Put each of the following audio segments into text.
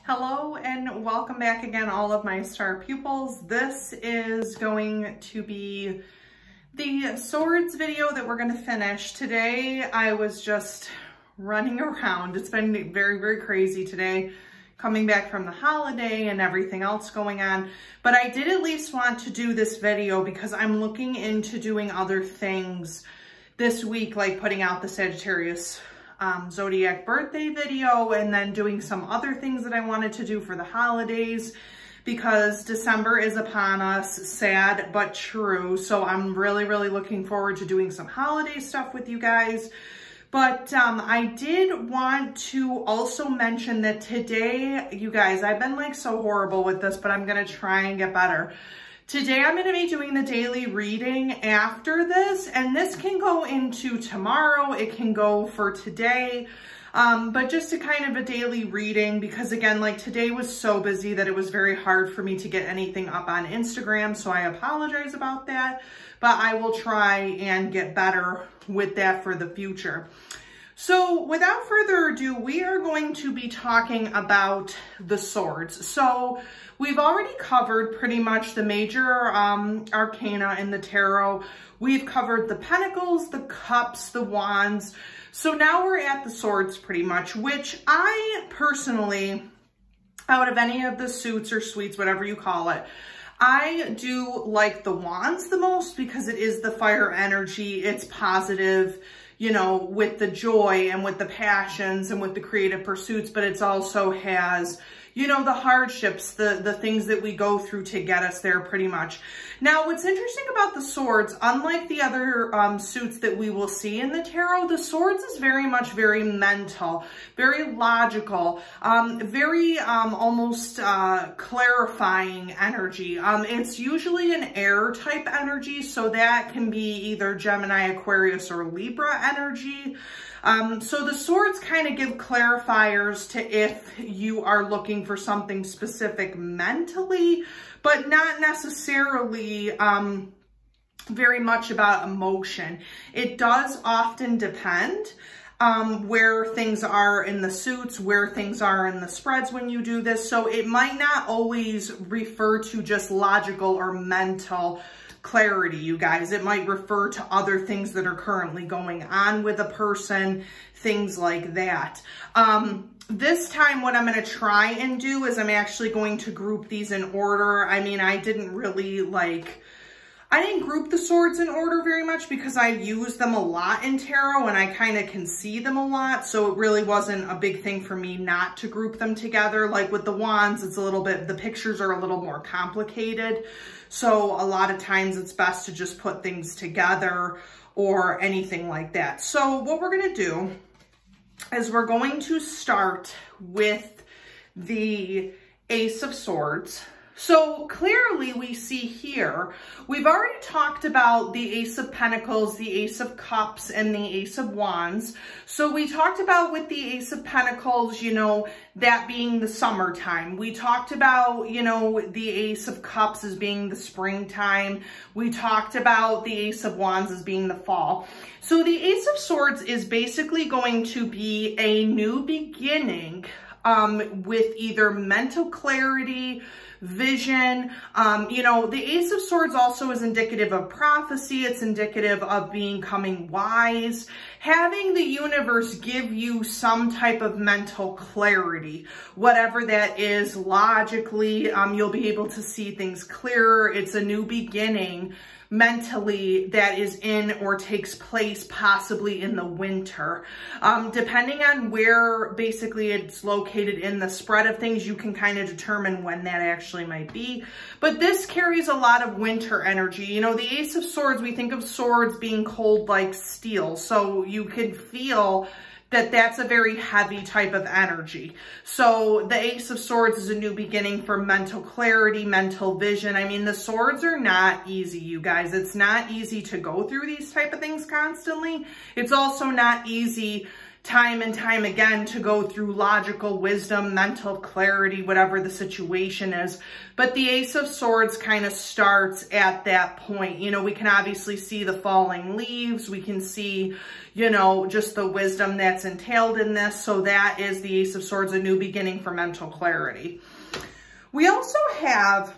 Hello and welcome back again, all of my star pupils. This is going to be the swords video that we're going to finish. Today I was just running around. It's been very crazy today, coming back from the holiday and everything else going on. But I did at least want to do this video because I'm looking into doing other things this week, like putting out the Sagittarius zodiac birthday video and then doing some other things that I wanted to do for the holidays because December is upon us, sad but true. So I'm really looking forward to doing some holiday stuff with you guys. But I did want to also mention that today, you guys, I've been like so horrible with this, but I'm gonna try and get better. Today I'm going to be doing the daily reading after this, and this can go into tomorrow, it can go for today, but just a kind of a daily reading because again, like today was so busy that it was very hard for me to get anything up on Instagram, so I apologize about that, but I will try and get better with that for the future. So without further ado, we are going to be talking about the swords. So we've already covered pretty much the major arcana in the tarot. We've covered the pentacles, the cups, the wands. So now we're at the swords pretty much, which I personally, out of any of the suits or suites, whatever you call it, I do like the wands the most because it is the fire energy. It's positive, you know, with the joy and with the passions and with the creative pursuits, but it also has, you know, the hardships, the things that we go through to get us there pretty much. Now, what's interesting about the swords, unlike the other suits that we will see in the tarot, the swords is very mental, very logical, very almost clarifying energy. It's usually an air type energy, so that can be either Gemini, Aquarius, or Libra energy. So the swords kind of give clarifiers to if you are looking for something specific mentally, but not necessarily very much about emotion. It does often depend where things are in the suits, where things are in the spreads when you do this. So it might not always refer to just logical or mental clarity, you guys. It might refer to other things that are currently going on with a person, things like that. This time what I'm going to try and do is I'm actually going to group these in order. I mean, I didn't group the swords in order very much because I use them a lot in tarot and I kind of can see them a lot. So it really wasn't a big thing for me not to group them together. Like with the wands, it's a little bit, the pictures are a little more complicated. So a lot of times it's best to just put things together or anything like that. So what we're going to do is we're going to start with the Ace of Swords. So clearly we see here, we've already talked about the Ace of Pentacles, the Ace of Cups, and the Ace of Wands. So we talked about with the Ace of Pentacles, you know, that being the summertime. We talked about, you know, the Ace of Cups as being the springtime. We talked about the Ace of Wands as being the fall. So the Ace of Swords is basically going to be a new beginning with either mental clarity, vision. You know, the Ace of Swords also is indicative of prophecy. It's indicative of becoming wise, having the universe give you some type of mental clarity, whatever that is. Logically, you'll be able to see things clearer. It's a new beginning mentally that is in or takes place possibly in the winter. Depending on where basically it's located in the spread of things, you can kind of determine when that actually might be. But this carries a lot of winter energy. You know, the Ace of Swords, we think of swords being cold like steel. So you can feel that that's a very heavy type of energy. So the Ace of Swords is a new beginning for mental clarity, mental vision. I mean, the swords are not easy, you guys. It's not easy to go through these type of things constantly. It's also not easy time and time again to go through logical wisdom, mental clarity, whatever the situation is. But the Ace of Swords kind of starts at that point. You know, we can obviously see the falling leaves. We can see, you know, just the wisdom that's entailed in this. So that is the Ace of Swords, a new beginning for mental clarity. We also have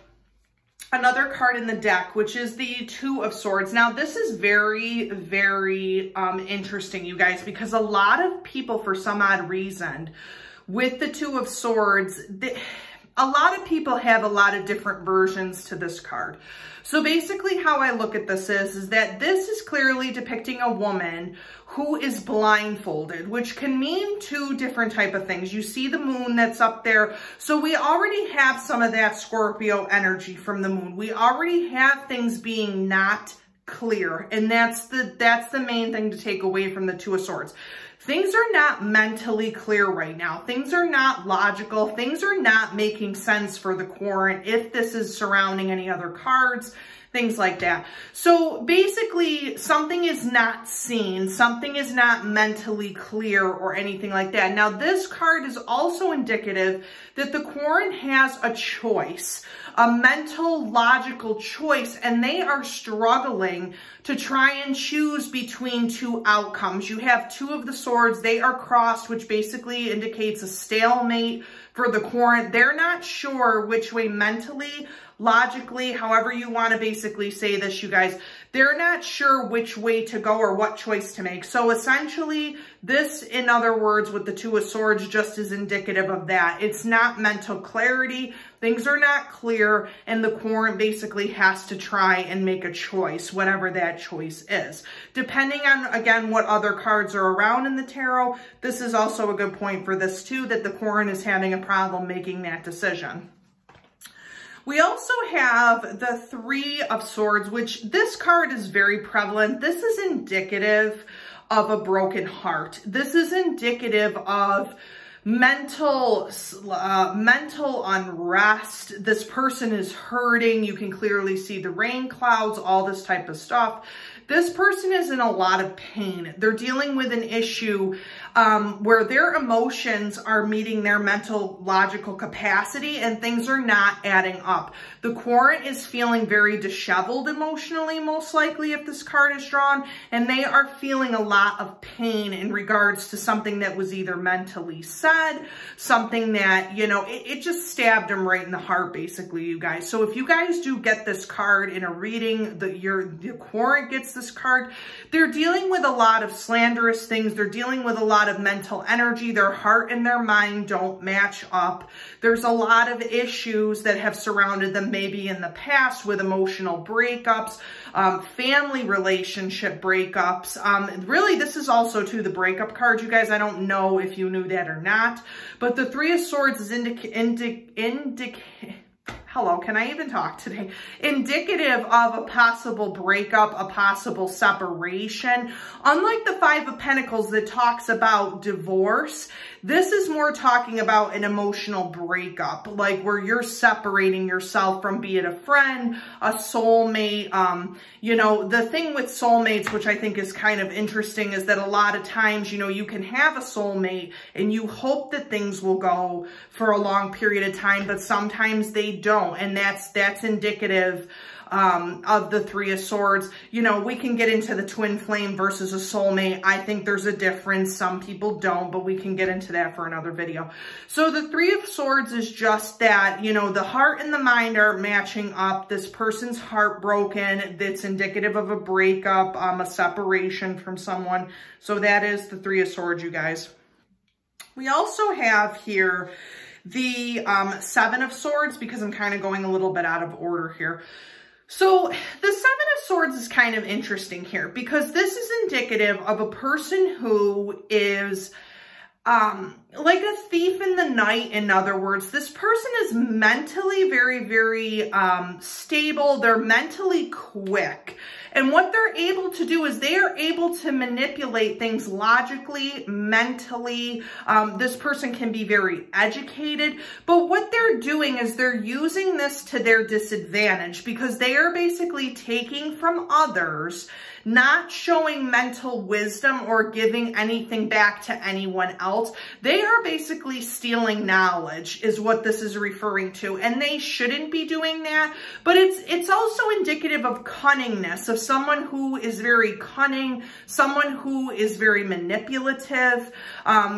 another card in the deck, which is the Two of Swords. Now, this is very, very interesting, you guys, because a lot of people, for some odd reason, with the Two of Swords, a lot of people have a lot of different versions to this card. So basically how I look at this is that this is clearly depicting a woman who is blindfolded, which can mean two different type of things. You see the moon that's up there. So we already have some of that Scorpio energy from the moon. We already have things being not clear. And that's the main thing to take away from the Two of Swords. Things are not mentally clear right now. Things are not logical. Things are not making sense for the Quorant if this is surrounding any other cards, things like that. So basically, something is not seen. Something is not mentally clear or anything like that. Now, this card is also indicative that the Quorant has a choice, a mental, logical choice, and they are struggling to try and choose between two outcomes. You have Two of the Swords. They are crossed, which basically indicates a stalemate for the Quorant. They're not sure which way mentally, logically, however you want to basically say this, you guys, they're not sure which way to go or what choice to make. So essentially, this, in other words, with the Two of Swords, just is indicative of that. It's not mental clarity. Things are not clear, and the Quorant basically has to try and make a choice, whatever that choice is. Depending on, again, what other cards are around in the tarot, this is also a good point for this too, that the Quorant is having a problem making that decision. We also have the Three of Swords, which this card is very prevalent. This is indicative of a broken heart. This is indicative of mental unrest. This person is hurting. You can clearly see the rain clouds, all this type of stuff. This person is in a lot of pain. They're dealing with an issue where their emotions are meeting their mental, logical capacity and things are not adding up. The Quorant is feeling very disheveled emotionally, most likely, if this card is drawn, and they are feeling a lot of pain in regards to something that was either mentally said, something that, you know, it just stabbed them right in the heart, basically, you guys. So if you guys do get this card in a reading, the Quorant gets this card, they're dealing with a lot of slanderous things. They're dealing with a lot of mental energy. Their heart and their mind don't match up. There's a lot of issues that have surrounded them maybe in the past with emotional breakups, family relationship breakups. Really, this is also too the breakup card, you guys. I don't know if you knew that or not, but the Three of Swords is hello, can I even talk today? Indicative of a possible breakup, a possible separation. Unlike the Five of Pentacles that talks about divorce, this is more talking about an emotional breakup, like where you're separating yourself from, be it a friend, a soulmate. You know, the thing with soulmates, which I think is kind of interesting, is that a lot of times, you know, you can have a soulmate and you hope that things will go for a long period of time, but sometimes they don't. And that's indicative of the Three of Swords. You know, we can get into the twin flame versus a soulmate. I think there's a difference. Some people don't, but we can get into that for another video. So the Three of Swords is just that, you know, the heart and the mind are matching up. This person's heartbroken. That's indicative of a breakup, a separation from someone. So that is the Three of Swords, you guys. We also have here the Seven of Swords, because I'm kind of going a little bit out of order here. So the Seven of Swords is kind of interesting here because this is indicative of a person who is like a thief in the night. In other words, this person is mentally very, very stable. They're mentally quick. And what they're able to do is they are able to manipulate things logically, mentally. This person can be very educated, but what they're doing is they're using this to their disadvantage because they are basically taking from others not showing mental wisdom or giving anything back to anyone else. They are basically stealing knowledge is what this is referring to, and they shouldn't be doing that. But it's also indicative of cunningness, of someone who is very cunning, someone who is very manipulative,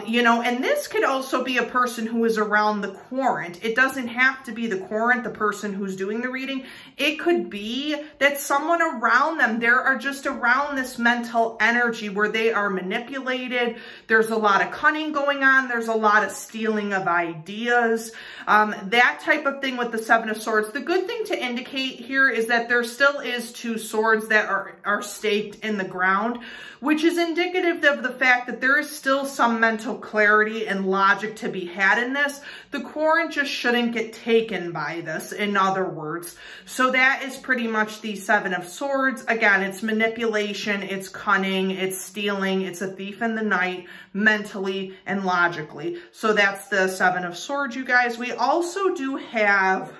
you know, and this could also be a person who is around the querent. It doesn't have to be the querent, the person who's doing the reading. It could be that someone around them, they are just around this mental energy where they are manipulated. There's a lot of cunning going on. There's a lot of stealing of ideas, that type of thing with the Seven of Swords. The good thing to indicate here is that there still is 2 swords that are staked in the ground, which is indicative of the fact that there is still some mental clarity and logic to be had in this. The querent just shouldn't get taken by this, in other words. So that is pretty much the Seven of Swords. Again, it's manipulation, it's cunning, it's stealing, it's a thief in the night, mentally and logically. So that's the Seven of Swords, you guys. We also do have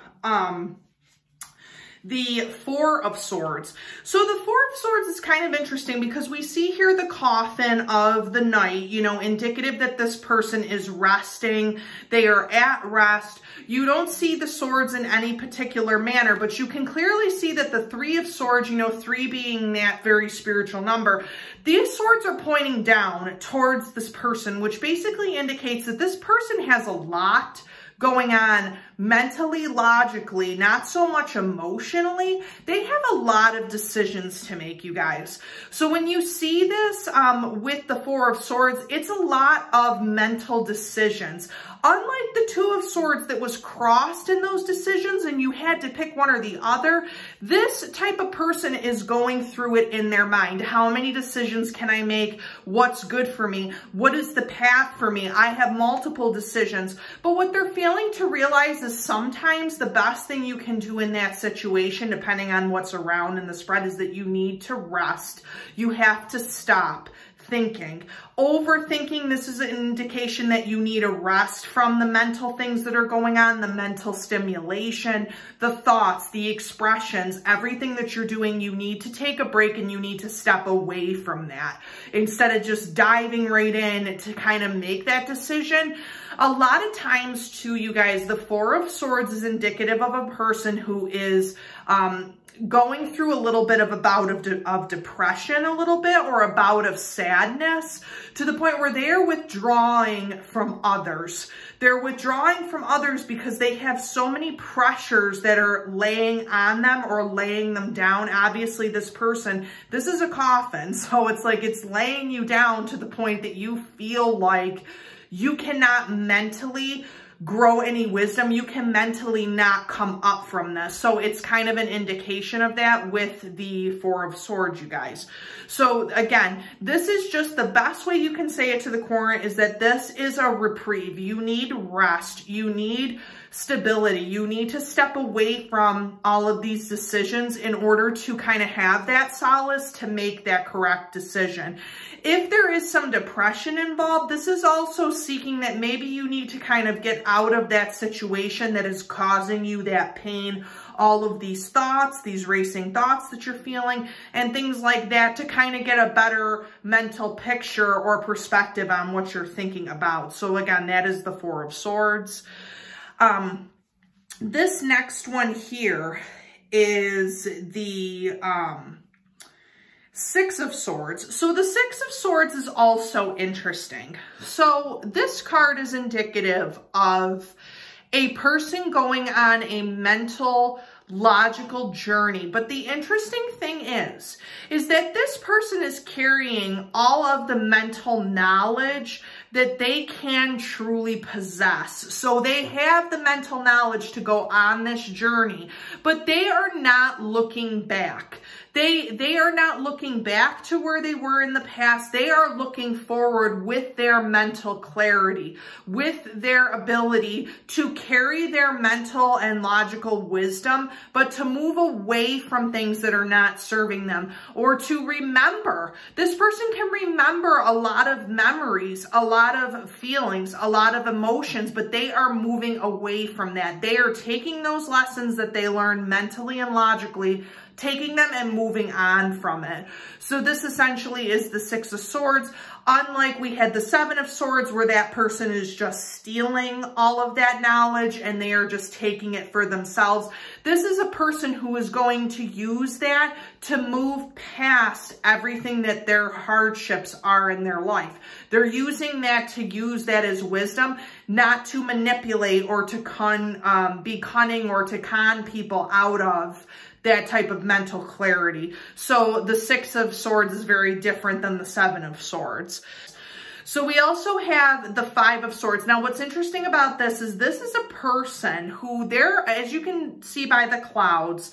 the Four of Swords. So the Four of Swords is kind of interesting because we see here the coffin of the knight, you know, indicative that this person is resting. They are at rest. You don't see the swords in any particular manner, but you can clearly see that the Three of Swords, you know, 3 being that very spiritual number, these swords are pointing down towards this person, which basically indicates that this person has a lot going on mentally, logically, not so much emotionally. They have a lot of decisions to make, you guys. So when you see this with the Four of Swords, it's a lot of mental decisions. Unlike the Two of Swords that was crossed in those decisions and you had to pick one or the other, this type of person is going through it in their mind. How many decisions can I make? What's good for me? What is the path for me? I have multiple decisions. But what they're failing to realize is sometimes the best thing you can do in that situation, depending on what's around in the spread, is that you need to rest. You have to stop thinking. Overthinking, this is an indication that you need a rest from the mental things that are going on, the mental stimulation, the thoughts, the expressions, everything that you're doing. You need to take a break and you need to step away from that instead of just diving right in to kind of make that decision. A lot of times too, you guys, the Four of Swords is indicative of a person who is going through a little bit of a bout of depression, a little bit, or a bout of sadness, to the point where they are withdrawing from others. They're withdrawing from others because they have so many pressures that are laying on them or laying them down. Obviously, this person, this is a coffin, so it's like it's laying you down to the point that you feel like you cannot mentally grow any wisdom. You can mentally not come up from this. So it's kind of an indication of that with the Four of Swords, you guys. So again, this is just the best way you can say it to the querent, is that this is a reprieve. You need rest. You need stability. You need to step away from all of these decisions in order to kind of have that solace to make that correct decision. If there is some depression involved, this is also seeking that maybe you need to kind of get out of that situation that is causing you that pain, all of these thoughts, these racing thoughts that you're feeling, and things like that, to kind of get a better mental picture or perspective on what you're thinking about. So again, that is the Four of Swords. This next one here is the Six of Swords. So the Six of Swords is also interesting. So this card is indicative of a person going on a mental, logical journey. But the interesting thing is that this person is carrying all of the mental knowledge that they can truly possess. So they have the mental knowledge to go on this journey, but they are not looking back. They are not looking back to where they were in the past. They are looking forward with their mental clarity, with their ability to carry their mental and logical wisdom, but to move away from things that are not serving them, or to remember. This person can remember a lot of memories, a lot of feelings, a lot of emotions, but they are moving away from that. They are taking those lessons that they learned mentally and logically taking them and moving on from it. So this essentially is the Six of Swords. Unlike we had the Seven of Swords, where that person is just stealing all of that knowledge and they are just taking it for themselves. This is a person who is going to use that to move past everything that their hardships are in their life. They're using that to use that as wisdom, not to manipulate or to be cunning or to con people out of that type of mental clarity. So the Six of Swords is very different than the Seven of Swords. So we also have the Five of Swords. Now, what's interesting about this is a person who as you can see by the clouds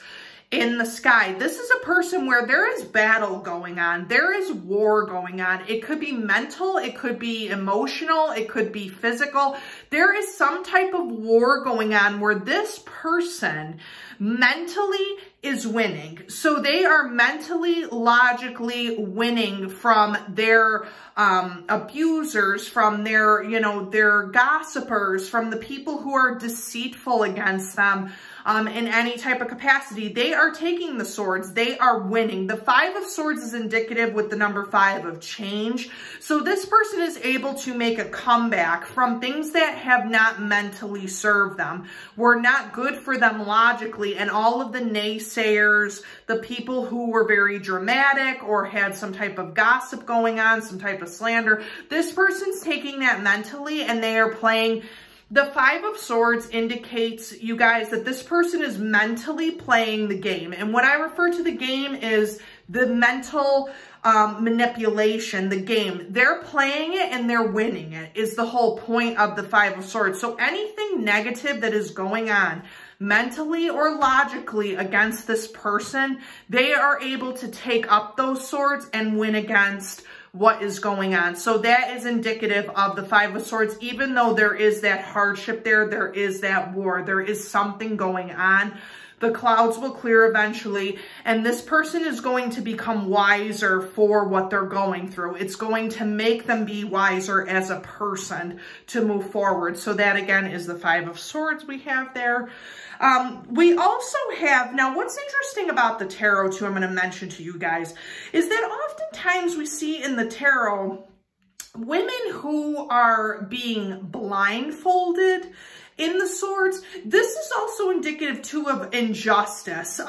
in the sky, this is a person where there is battle going on. There is war going on. It could be mental, it could be emotional, it could be physical. There is some type of war going on where this person mentally is winning. So they are mentally, logically winning from their abusers, from their, their gossipers, from the people who are deceitful against them in any type of capacity. They are taking the swords. They are winning. The Five of Swords is indicative with the number 5 of change. So this person is able to make a comeback from things that have not mentally served them, were not good for them logically, and all of the naysayers, the people who were very dramatic or had some type of gossip going on, some type of slander. This person's taking that mentally and they are playing. The Five of Swords indicates, you guys, that this person is mentally playing the game. And what I refer to the game is the mental manipulation, the game. They're playing it and they're winning it is the whole point of the Five of Swords. So anything negative that is going on mentally or logically against this person, they are able to take up those swords and win against what is going on. So that is indicative of the Five of Swords. Even though there is that hardship there is that war, there is something going on. The clouds will clear eventually, and this person is going to become wiser for what they're going through. It's going to make them be wiser as a person to move forward. So that again is the Five of Swords we have there. We also have, now what's interesting about the tarot too, I'm going to mention to you guys, is that oftentimes we see in the tarot women who are being blindfolded in the swords. This is also indicative too of injustice,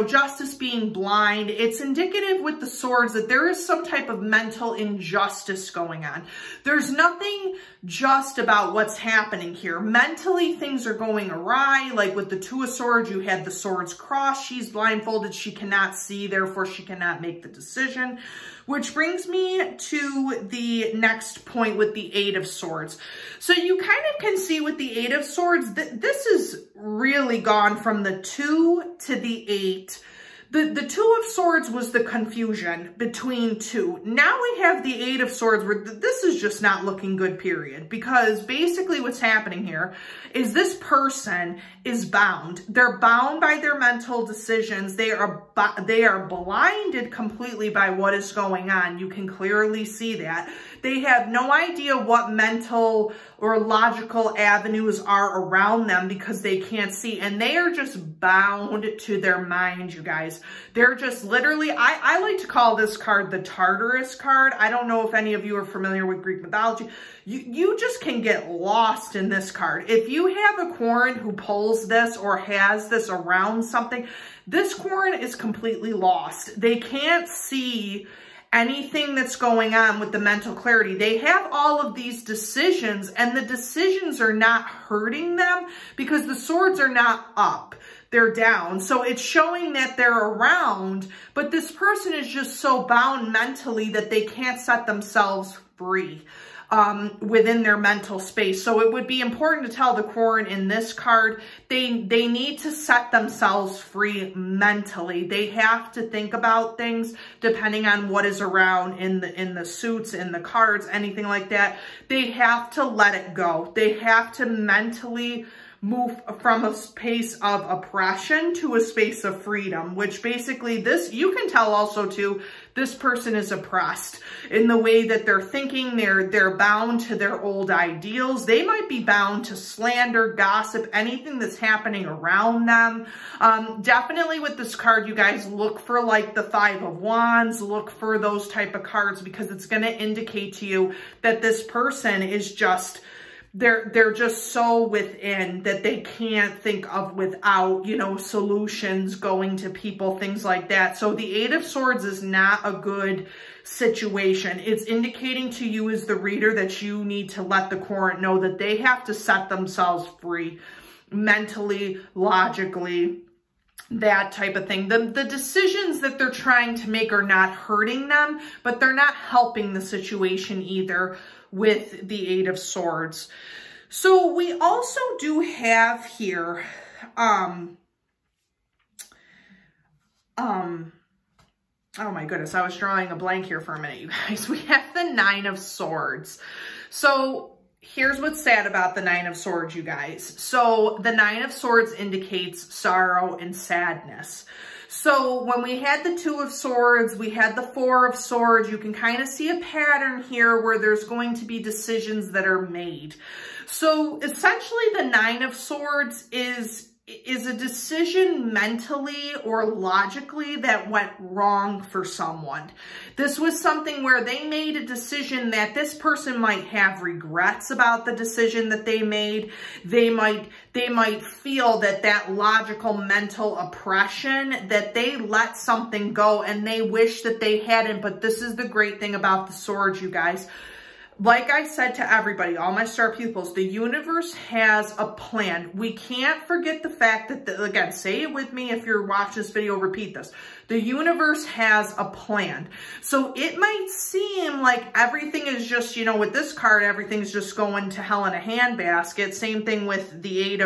justice being blind. It's indicative with the swords that there is some type of mental injustice going on. There's nothing just about what's happening here. Mentally, things are going awry. Like with the Two of Swords, you had the swords crossed. She's blindfolded. She cannot see, therefore she cannot make the decision. Which brings me to the next point with the Eight of Swords. So you kind of can see with the Eight of Swords, this is really gone from the 2 to the 8. The Two of Swords was the confusion between two. Now we have the Eight of Swords where this is just not looking good, period. Because basically what's happening here is this person is bound. They're bound by their mental decisions. They are blinded completely by what is going on. You can clearly see that. They have no idea what mental or logical avenues are around them because they can't see. And they are just bound to their mind, you guys. They're just literally, I like to call this card the Tartarus card. I don't know if any of you are familiar with Greek mythology. You just can get lost in this card. If you have a Quarren who pulls this or has this around something, this Quarren is completely lost. They can't see anything that's going on with the mental clarity. They have all of these decisions and the decisions are not hurting them because the swords are not up. They're down. So it's showing that they're around, but this person is just so bound mentally that they can't set themselves free within their mental space. So it would be important to tell the Quarren in this card, they need to set themselves free mentally. They have to think about things depending on what is around in the suits, in the cards, anything like that. They have to let it go. They have to mentally move from a space of oppression to a space of freedom, which basically this, you can tell also too, this person is oppressed in the way that they're thinking. They're bound to their old ideals. They might be bound to slander, gossip, anything that's happening around them. Definitely with this card, you guys look for like the Five of Wands, look for those type of cards, because it's going to indicate to you that this person is just, they're just so within that they can't think of without, you know, solutions going to people, things like that. So the Eight of Swords is not a good situation. It's indicating to you as the reader that you need to let the Current know that they have to set themselves free mentally, logically, that type of thing. The decisions that they're trying to make are not hurting them, but they're not helping the situation either with the Eight of Swords. So we also do have here, oh my goodness, I was drawing a blank here for a minute, you guys. We have the Nine of Swords. So here's what's sad about the Nine of Swords, you guys. So the Nine of Swords indicates sorrow and sadness. So when we had the Two of Swords, we had the Four of Swords, you can kind of see a pattern here where there's going to be decisions that are made. So essentially the Nine of Swords is a decision mentally or logically that went wrong for someone. This was something where they made a decision that this person might have regrets about the decision that they made. They might feel that logical mental oppression, that they let something go and they wish that they hadn't. But this is the great thing about the swords, you guys. Like I said to everybody, all my star pupils, the universe has a plan. We can't forget the fact that, again, say it with me if you're watching this video, repeat this. The universe has a plan. So it might seem like everything is just, you know, with this card, everything's just going to hell in a handbasket. Same thing with the Eight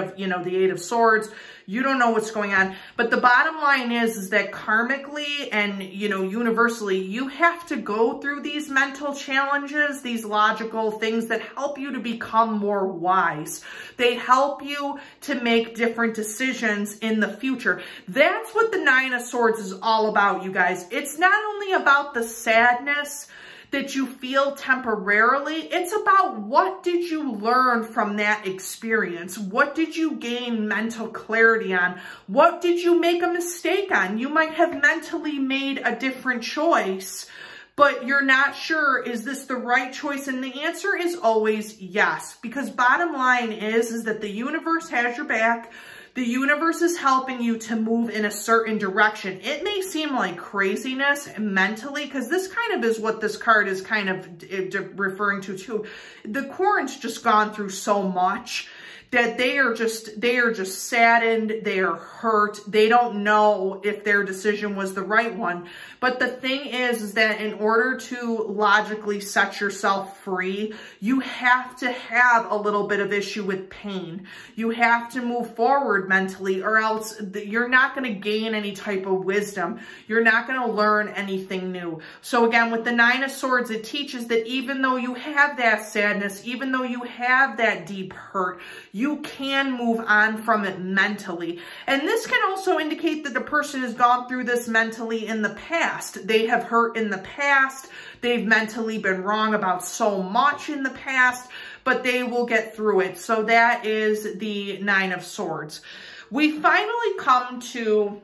of Swords. You don't know what's going on. But the bottom line is that karmically and, you know, universally, you have to go through these mental challenges, these logical things that help you to become more wise. They help you to make different decisions in the future. That's what the Nine of Swords is all about, you guys. It's not only about the sadness that you feel temporarily, it's about what did you learn from that experience? What did you gain mental clarity on? What did you make a mistake on? You might have mentally made a different choice, but you're not sure, is this the right choice? And the answer is always yes, because bottom line is that the universe has your back. The universe is helping you to move in a certain direction. It may seem like craziness mentally, because this kind of is what this card is kind of referring to too. The Current's just gone through so much that they are just saddened, they are hurt, they don't know if their decision was the right one. But the thing is that in order to logically set yourself free, you have to have a little bit of issue with pain. You have to move forward mentally, or else you're not going to gain any type of wisdom. You're not going to learn anything new. So again, with the Nine of Swords, it teaches that even though you have that sadness, even though you have that deep hurt, you can move on from it mentally. And this can also indicate that the person has gone through this mentally in the past. They have hurt in the past. They've mentally been wrong about so much in the past, but they will get through it. So that is the Nine of Swords. We finally come to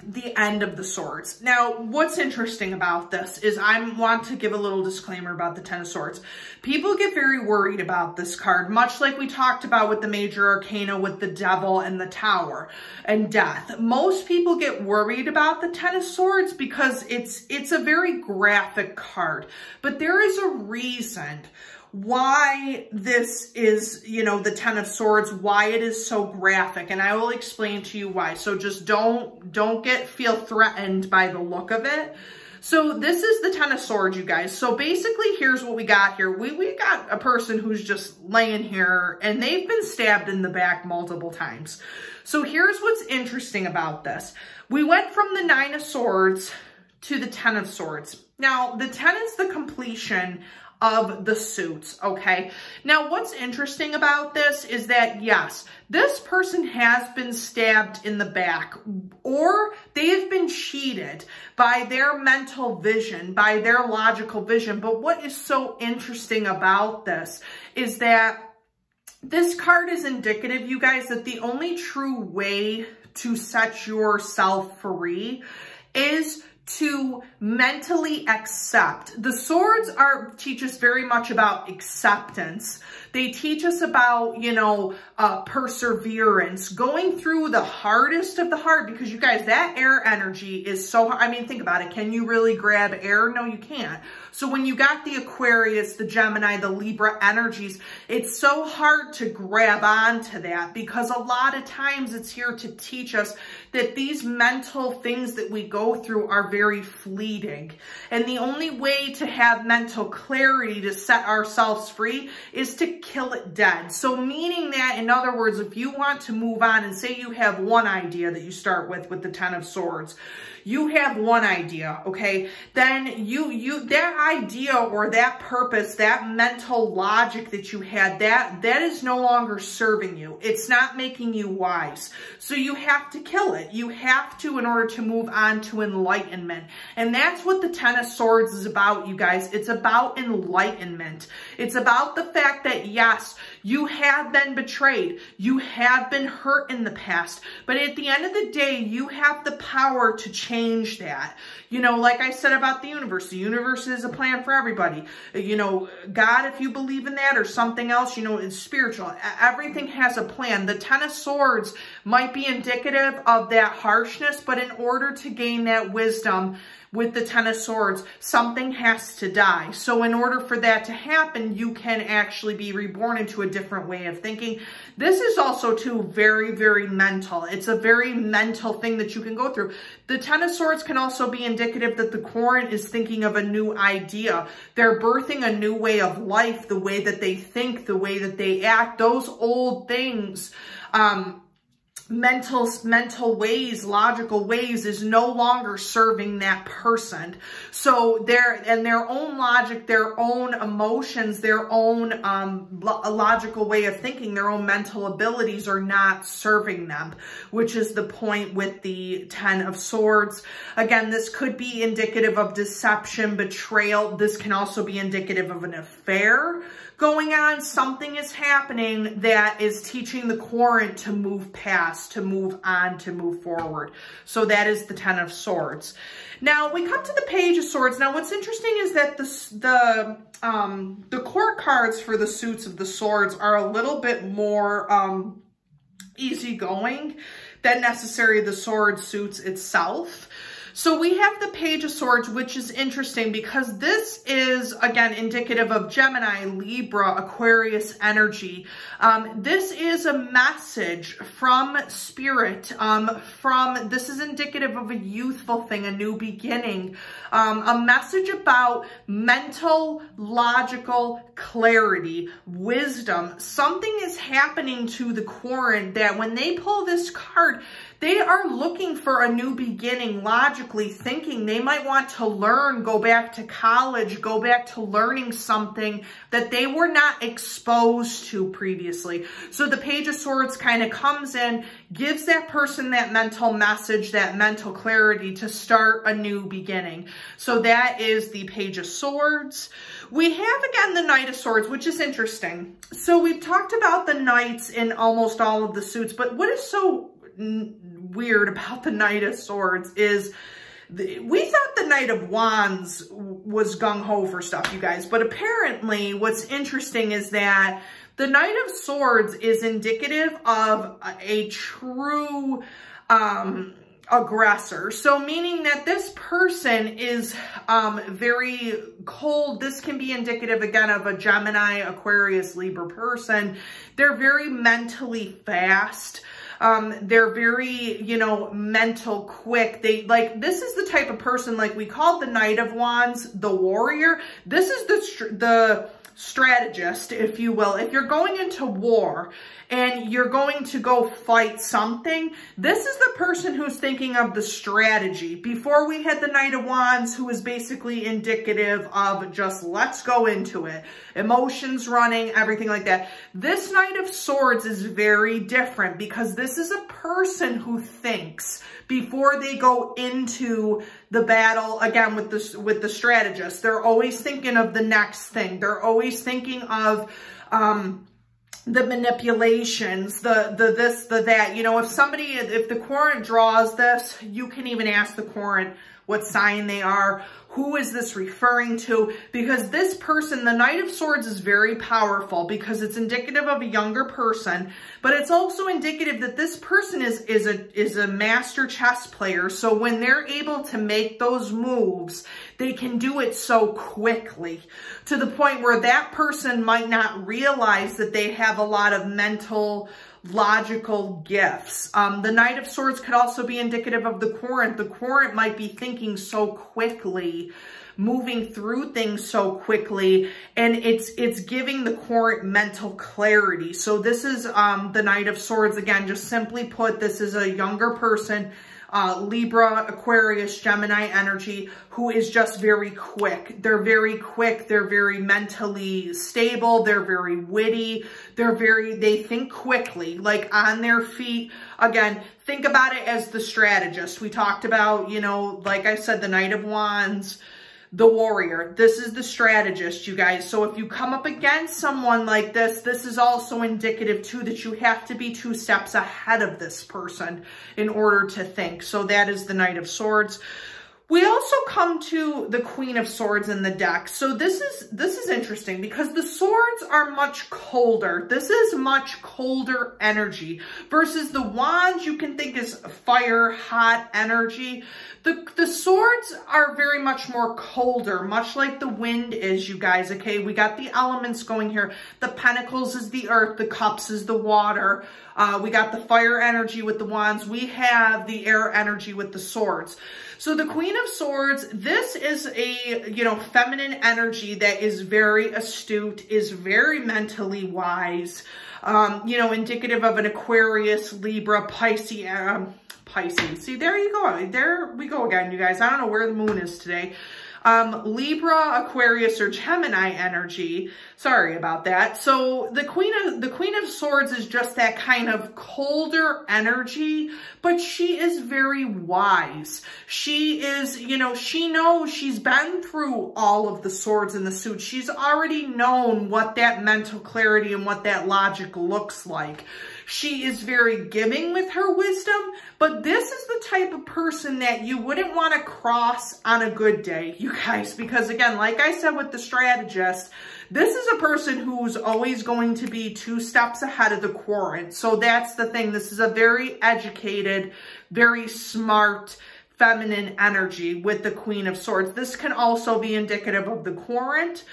the end of the swords. Now, what's interesting about this is I want to give a little disclaimer about the Ten of Swords. People get very worried about this card, much like we talked about with the major arcana with the Devil and the Tower and Death. Most people get worried about the Ten of Swords because it's a very graphic card, but there is a reason why this is, you know, the Ten of Swords, why it is so graphic, and I will explain to you why. So just don't feel threatened by the look of it. So this is the Ten of Swords, you guys. So basically, here's what we got here. We got a person who's just laying here, and they've been stabbed in the back multiple times. So here's what's interesting about this. We went from the Nine of Swords to the Ten of Swords. Now, the Ten is the completion of the suits, okay? Now, what's interesting about this is that, yes, this person has been stabbed in the back, or they've been cheated by their mental vision, by their logical vision. But what is so interesting about this is that this card is indicative, you guys, that the only true way to set yourself free is to mentally accept. The swords teach us very much about acceptance. They teach us about, you know, perseverance, going through the hardest of the hard, because you guys, that air energy is so hard. I mean, think about it. Can you really grab air? No, you can't. So when you got the Aquarius, the Gemini, the Libra energies, it's so hard to grab onto that, because a lot of times it's here to teach us that these mental things that we go through are very fleeting. And the only way to have mental clarity to set ourselves free is to kill it dead. So meaning that, in other words, if you want to move on, and say you have one idea that you start with the Ten of Swords, you have one idea, okay? Then that idea or that purpose, that mental logic that you had, that is no longer serving you. It's not making you wise. So you have to kill it. You have to, in order to move on to enlightenment. And that's what the Ten of Swords is about, you guys. It's about enlightenment. It's about the fact that, yes, you have been betrayed. You have been hurt in the past. But at the end of the day, you have the power to change that. You know, like I said about the universe is a plan for everybody. You know, God, if you believe in that, or something else, you know, it's spiritual. Everything has a plan. The Ten of Swords might be indicative of that harshness, but in order to gain that wisdom with the Ten of Swords, something has to die. So in order for that to happen, you can actually be reborn into a different way of thinking. This is also, too, very, very mental. It's a very mental thing that you can go through. The Ten of Swords can also be indicative that the Quarren is thinking of a new idea. They're birthing a new way of life, the way that they think, the way that they act. Those old things, mental ways, logical ways, is no longer serving that person. So their own logic, their own emotions, their own logical way of thinking, their own mental abilities are not serving them, which is the point with the Ten of Swords. Again, this could be indicative of deception, betrayal. This can also be indicative of an affair going on. Something is happening that is teaching the Quarren to move past, to move on, to move forward. So that is the Ten of Swords. Now we come to the Page of Swords. Now what's interesting is that the court cards for the suits of the swords are a little bit more easygoing than necessarily the sword suits itself. So we have the Page of Swords, which is interesting because this is, again, indicative of Gemini, Libra, Aquarius energy. This is a message from Spirit. This is indicative of a youthful thing, a new beginning. A message about mental, logical clarity, wisdom. Something is happening to the Quarren that when they pull this card, they are looking for a new beginning, logically thinking. They might want to learn, go back to college, go back to learning something that they were not exposed to previously. So the Page of Swords kind of comes in, gives that person that mental message, that mental clarity to start a new beginning. So that is the Page of Swords. We have, again, the Knight of Swords, which is interesting. So we've talked about the knights in almost all of the suits, but what is so weird about the Knight of Swords is we thought the Knight of Wands was gung-ho for stuff, you guys, but apparently what's interesting is that the Knight of Swords is indicative of a true aggressor. So meaning that this person is very cold. This can be indicative, again, of a Gemini, Aquarius, Libra person. They're very mentally fast. They're very, you know, mental quick. This is the type of person, like we called the Knight of Wands, the warrior. This is the strategist, if you will. If you're going into war and you're going to go fight something, this is the person who's thinking of the strategy. Before we had the Knight of Wands, who is basically indicative of just let's go into it. Emotions running, everything like that. This Knight of Swords is very different because this is a person who thinks before they go into the battle, again, with the strategist. They're always thinking of the next thing. They're always thinking of the manipulations, the this, the that. You know, if the Querent draws this, you can even ask the Querent what sign they are. Who is this referring to? Because this person, the Knight of Swords, is very powerful because it's indicative of a younger person, but it's also indicative that this person is a master chess player. So when they're able to make those moves, they can do it so quickly to the point where that person might not realize that they have a lot of mental, logical gifts. The Knight of Swords could also be indicative of the Querent. The Querent might be thinking so quickly, moving through things so quickly, and it's giving the Querent mental clarity. So this is the Knight of Swords. Again, just simply put, this is a younger person, Libra, Aquarius, Gemini energy, who is just very quick. They're very quick. They're very mentally stable. They're very witty. They think quickly, like on their feet. Again, think about it as the strategist. We talked about, you know, like I said, the Knight of Wands, the warrior. This is the strategist, you guys. So if you come up against someone like this, this is also indicative too that you have to be 2 steps ahead of this person in order to think. So that is the Knight of Swords. We also come to the Queen of Swords in the deck. So this is interesting because the swords are much colder. This is much colder energy versus the wands you can think is fire, hot energy. The swords are very much more colder, much like the wind is, you guys, okay? We got the elements going here. The pentacles is the earth, the cups is the water. We got the fire energy with the wands. We have the air energy with the swords. So the Queen of Swords, this is a, you know, feminine energy that is very astute, is very mentally wise, you know, indicative of an Aquarius, Libra, Pisces. See, there you go. There we go again, you guys. I don't know where the moon is today. Libra, Aquarius, or Gemini energy. Sorry about that. So the Queen of Swords is just that kind of colder energy, but she is very wise. She is, you know, she knows, she's been through all of the swords in the suit. She's already known what that mental clarity and what that logic looks like. She is very giving with her wisdom, but this is the type of person that you wouldn't want to cross on a good day, you guys, because again, like I said with the strategist, this is a person who's always going to be 2 steps ahead of the Querent. So that's the thing. This is a very educated, very smart, feminine energy with the Queen of Swords. This can also be indicative of the Querent.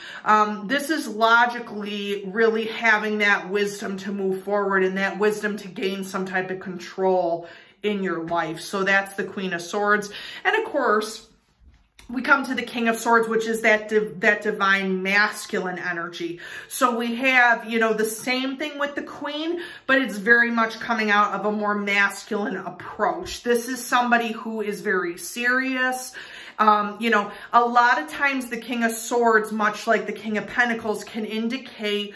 This is logically really having that wisdom to move forward and that wisdom to gain some type of control in your life. So that's the Queen of Swords. And of course, we come to the King of Swords, which is that divine masculine energy. So we have, you know, the same thing with the Queen, but it's very much coming out of a more masculine approach. This is somebody who is very serious. You know, a lot of times the King of Swords, much like the King of Pentacles, can indicate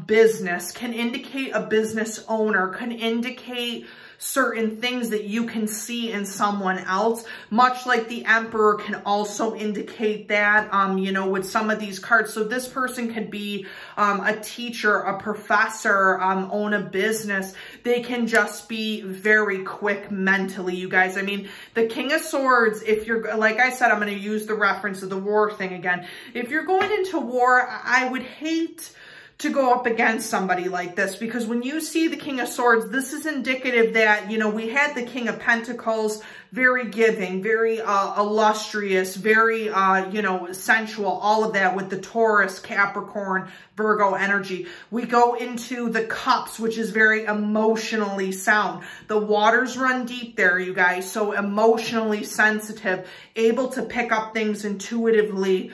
business, can indicate a business owner, can indicate certain things that you can see in someone else, much like the Emperor can also indicate that, you know, with some of these cards. So this person could be a teacher, a professor, own a business. They can just be very quick mentally, you guys. I mean, the King of Swords, if you're, like I said, I'm going to use the reference of the war thing again. If you're going into war, I would hate to go up against somebody like this, because when you see the King of Swords, this is indicative that, you know, we had the King of Pentacles, very giving, very illustrious, very, you know, sensual, all of that with the Taurus, Capricorn, Virgo energy. We go into the Cups, which is very emotionally sound. The waters run deep there, you guys, so emotionally sensitive, able to pick up things intuitively,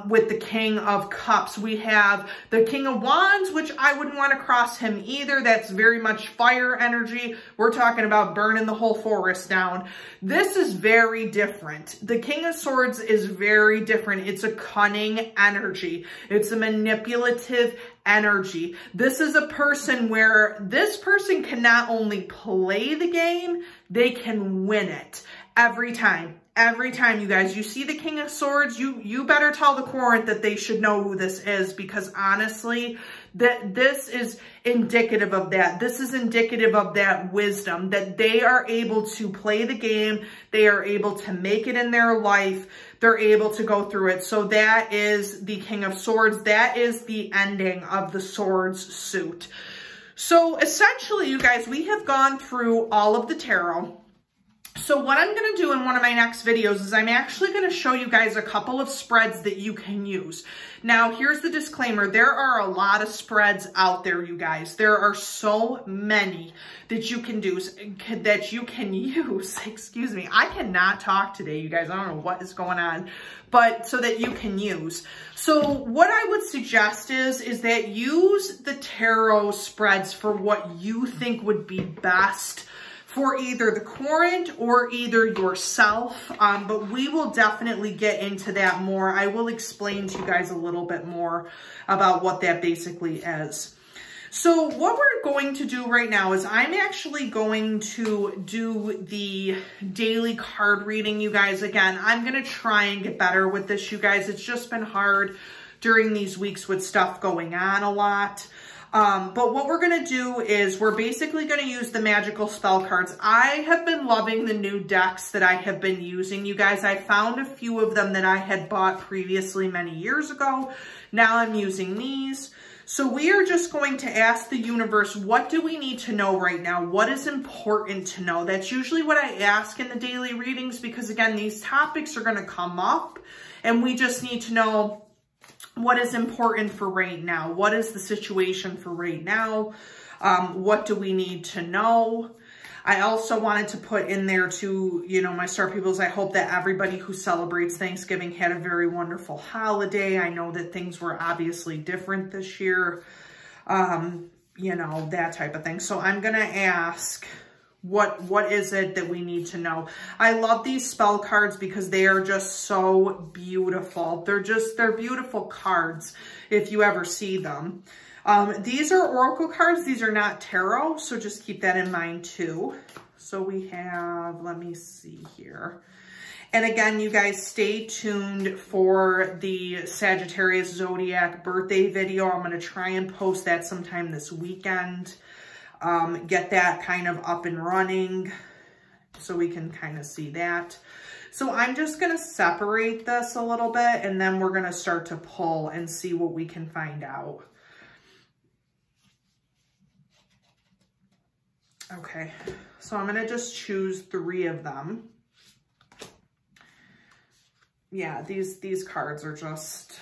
with the King of Cups. We have the King of Wands, which I wouldn't want to cross him either. That's very much fire energy. We're talking about burning the whole forest down. This is very different. The King of Swords is very different. It's a cunning energy. It's a manipulative energy. This is a person where this person can not only play the game, they can win it every time. Every time, you guys, you see the King of Swords, you better tell the Corinth that they should know who this is, because honestly, this is indicative of that. This is indicative of that wisdom, that they are able to play the game. They are able to make it in their life. They're able to go through it. So that is the King of Swords. That is the ending of the Swords suit. So essentially, you guys, we have gone through all of the tarot. So what I'm going to do in one of my next videos is I'm actually going to show you guys a couple of spreads that you can use. Now, here's the disclaimer. There are a lot of spreads out there, you guys. There are so many that you can do, excuse me. I cannot talk today, you guys. I don't know what is going on, but so that you can use. So what I would suggest is that use the tarot spreads for what you think would be best for either the Corinth or either yourself, but we will definitely get into that more. I will explain to you guys a little bit more about what that basically is. So what we're going to do right now is I'm actually going to do the daily card reading, you guys. Again, I'm going to try and get better with this, you guys. It's just been hard during these weeks with stuff going on a lot. But what we're going to do is we're basically going to use the magical spell cards. I have been loving the new decks that I have been using, you guys. I found a few of them that I had bought previously many years ago. Now I'm using these. So we are just going to ask the universe, what do we need to know right now? What is important to know? That's usually what I ask in the daily readings, because again, these topics are going to come up and we just need to know what is important for right now. What is the situation for right now? What do we need to know? I also wanted to put in there to, you know, my star peoples, I hope that everybody who celebrates Thanksgiving had a very wonderful holiday. I know that things were obviously different this year, you know, that type of thing. So I'm going to ask, what is it that we need to know? I love these spell cards because they are just so beautiful. They're beautiful cards if you ever see them. These are oracle cards. These are not tarot, so just keep that in mind too. So we have, let me see here. And again, you guys, stay tuned for the Sagittarius Zodiac birthday video. I'm going to try and post that sometime this weekend. Get that kind of up and running so we can kind of see that. So I'm just going to separate this a little bit and then we're going to start to pull and see what we can find out. Okay, so I'm going to just choose 3 of them. Yeah, these cards are just,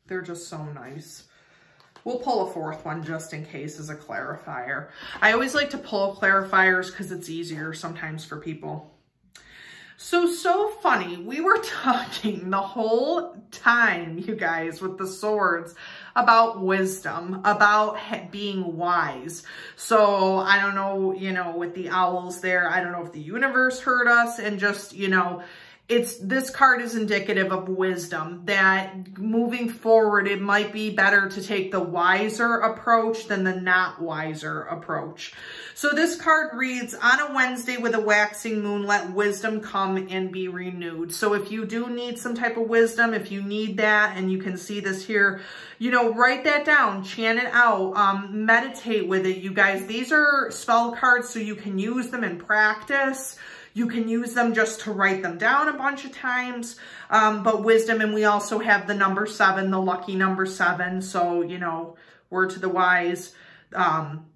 they're just so nice. We'll pull a 4th one just in case as a clarifier. I always like to pull clarifiers because it's easier sometimes for people. So funny. We were talking the whole time, you guys, with the swords about wisdom, about being wise. So I don't know, you know, with the owls there, I don't know if the universe heard us and just, you know, this card is indicative of wisdom, that moving forward, it might be better to take the wiser approach than the not wiser approach. So this card reads, on a Wednesday with a waxing moon, let wisdom come and be renewed. So if you do need some type of wisdom, if you need that, and you can see this here, you know, write that down, chant it out, meditate with it, you guys. These are spell cards, so you can use them in practice. You can use them just to write them down a bunch of times, but wisdom, and we also have the number 7, the lucky number 7. So, you know, word to the wise,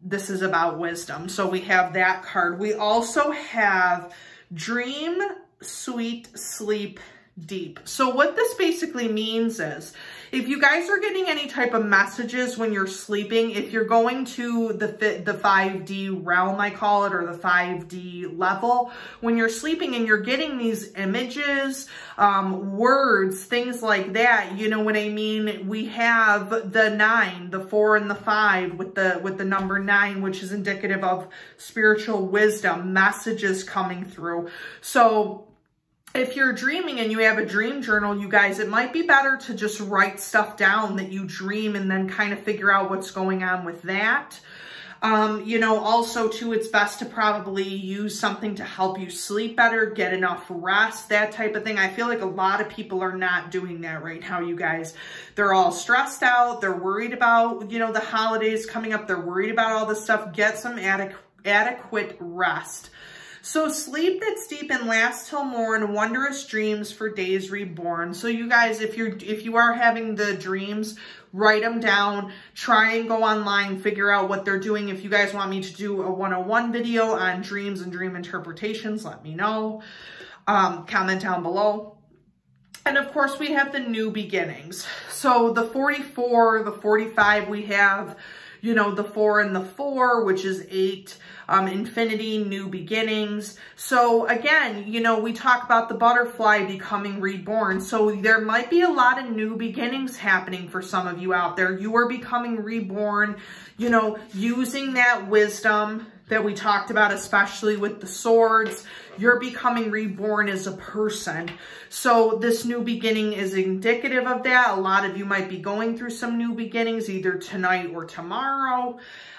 this is about wisdom. So we have that card. We also have dream, sweet sleep deep. So what this basically means is, if you guys are getting any type of messages when you're sleeping, if you're going to the 5D realm, I call it, or the 5D level, when you're sleeping and you're getting these images, words, things like that, you know what I mean? We have the 9, the 4 and the 5 with the number 9, which is indicative of spiritual wisdom, messages coming through. So if you're dreaming and you have a dream journal, you guys, it might be better to just write stuff down that you dream and then kind of figure out what's going on with that. You know, also too, it's best to probably use something to help you sleep better, get enough rest, that type of thing. I feel like a lot of people are not doing that right now, you guys. They're all stressed out. They're worried about, you know, the holidays coming up. They're worried about all this stuff. Get some adequate rest. So sleep that's deep and lasts till morn, wondrous dreams for days reborn. So you guys, if you are having the dreams, write them down, try and go online, figure out what they're doing. If you guys want me to do a 101 video on dreams and dream interpretations, let me know. Comment down below. And of course, we have the new beginnings. So the 44, the 45, we have, you know, the 4 and the 4, which is 8, infinity, new beginnings. So again, you know, we talk about the butterfly becoming reborn. So there might be a lot of new beginnings happening for some of you out there. You are becoming reborn, you know, using that wisdom that we talked about, especially with the swords. You're becoming reborn as a person. So this new beginning is indicative of that. A lot of you might be going through some new beginnings either tonight or tomorrow.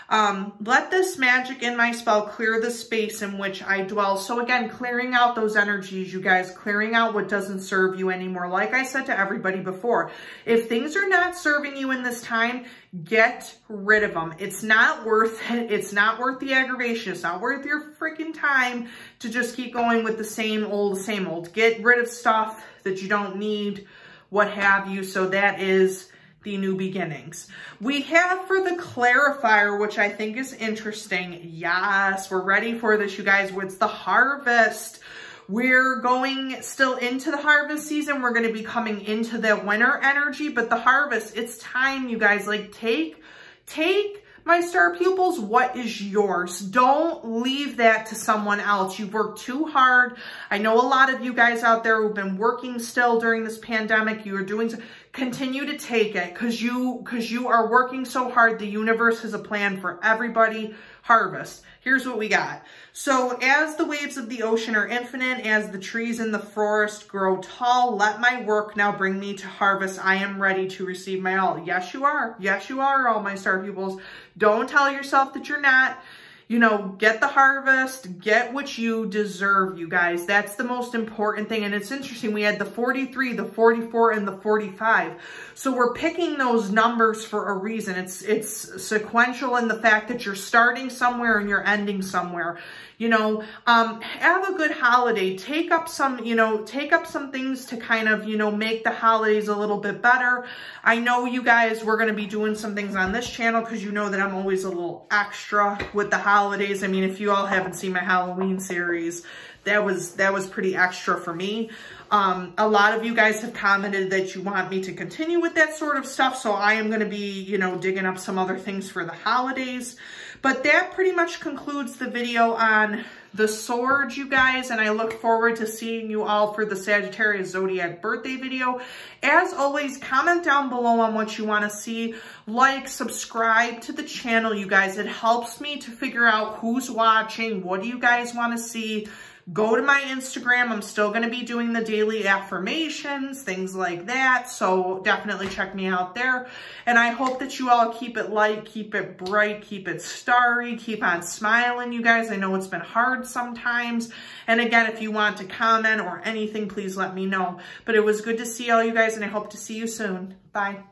Let this magic in my spell clear the space in which I dwell. So again, clearing out those energies, you guys, clearing out what doesn't serve you anymore. Like I said to everybody before, if things are not serving you in this time, get rid of them. It's not worth it. It's not worth the aggravation. It's not worth your freaking time to just keep going with the same old, same old. Get rid of stuff that you don't need, what have you. So that is the new beginnings. We have for the clarifier, which I think is interesting. Yes, we're ready for this, you guys. It's the harvest. We're going still into the harvest season. We're going to be coming into the winter energy, but the harvest, it's time, you guys. Like, take my star pupils, what is yours? Don't leave that to someone else. You've worked too hard. I know a lot of you guys out there who've been working still during this pandemic. You are doing so. Continue to take it because you are working so hard. The universe has a plan for everybody. Harvest. Here's what we got. So as the waves of the ocean are infinite, as the trees in the forest grow tall, let my work now bring me to harvest. I am ready to receive my all. Yes, you are. Yes, you are, all my star pupils. Don't tell yourself that you're not. You know, get the harvest, get what you deserve, you guys. That's the most important thing. And it's interesting, we had the 43, the 44, and the 45. So we're picking those numbers for a reason. It's sequential in the fact that you're starting somewhere and you're ending somewhere. You know, have a good holiday. Take up some things to kind of, you know, make the holidays a little bit better. I know you guys, we're going to be doing some things on this channel because you know that I'm always a little extra with the holidays. I mean, if you all haven't seen my Halloween series, that was pretty extra for me. A lot of you guys have commented that you want me to continue with that sort of stuff. So I am going to be, you know, digging up some other things for the holidays. But that pretty much concludes the video on the swords, you guys. And I look forward to seeing you all for the Sagittarius Zodiac birthday video. As always, comment down below on what you want to see. Like, subscribe to the channel, you guys. It helps me to figure out who's watching. What do you guys want to see? Go to my Instagram. I'm still going to be doing the daily affirmations, things like that. So definitely check me out there. And I hope that you all keep it light, keep it bright, keep it starry, keep on smiling, you guys. I know it's been hard sometimes. And again, if you want to comment or anything, please let me know. But it was good to see all you guys, and I hope to see you soon. Bye.